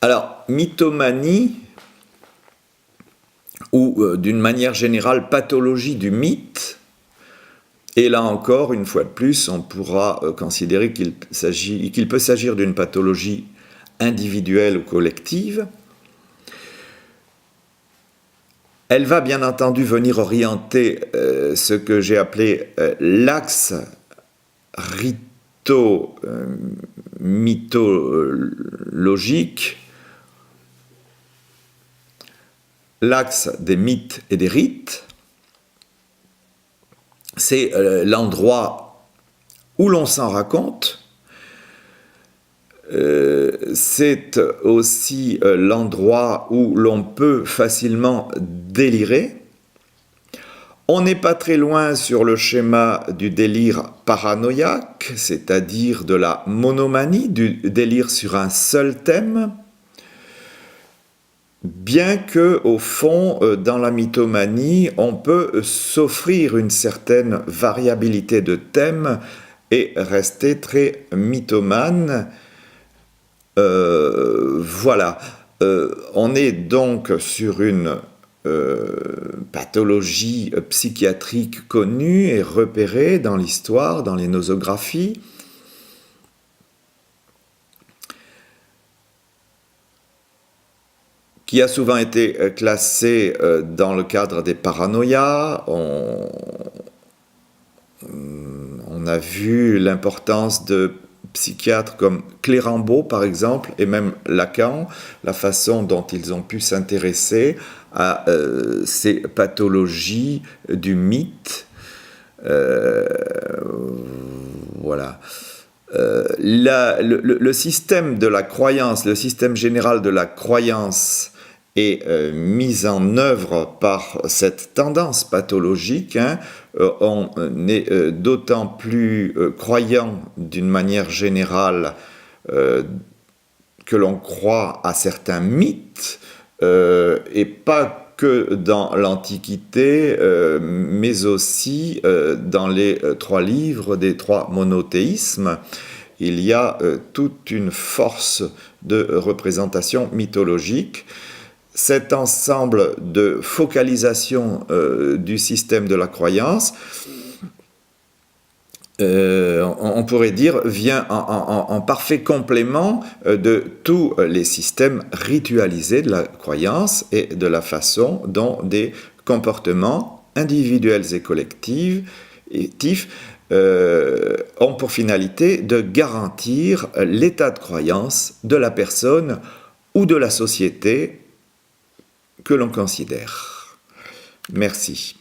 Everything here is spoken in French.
Alors, mythomanie, ou d'une manière générale pathologie du mythe, et là encore, une fois de plus, on pourra considérer qu'il peut s'agir d'une pathologie individuelle ou collective. Elle va bien entendu venir orienter ce que j'ai appelé l'axe mythologique, l'axe des mythes et des rites. C'est l'endroit où l'on s'en raconte. C'est aussi l'endroit où l'on peut facilement délirer. On n'est pas très loin sur le schéma du délire paranoïaque, c'est-à-dire de la monomanie, du délire sur un seul thème, bien que, au fond, dans la mythomanie, on peut s'offrir une certaine variabilité de thèmes et rester très mythomane. Voilà, on est donc sur une pathologie psychiatrique connue et repérée dans l'histoire, dans les nosographies, qui a souvent été classée dans le cadre des paranoïas. On a vu l'importance de psychiatres comme Clérambault par exemple, et même Lacan, la façon dont ils ont pu s'intéresser à ces pathologies du mythe. Voilà. Le système de la croyance, le système général de la croyance est mis en œuvre par cette tendance pathologique. On est d'autant plus croyant d'une manière générale que l'on croit à certains mythes, et pas que dans l'Antiquité, mais aussi dans les 3 livres des 3 monothéismes. Il y a toute une force de représentation mythologique. Cet ensemble de focalisation du système de la croyance, on pourrait dire, vient en parfait complément de tous les systèmes ritualisés de la croyance et de la façon dont des comportements individuels et collectifs ont pour finalité de garantir l'état de croyance de la personne ou de la société que l'on considère. Merci.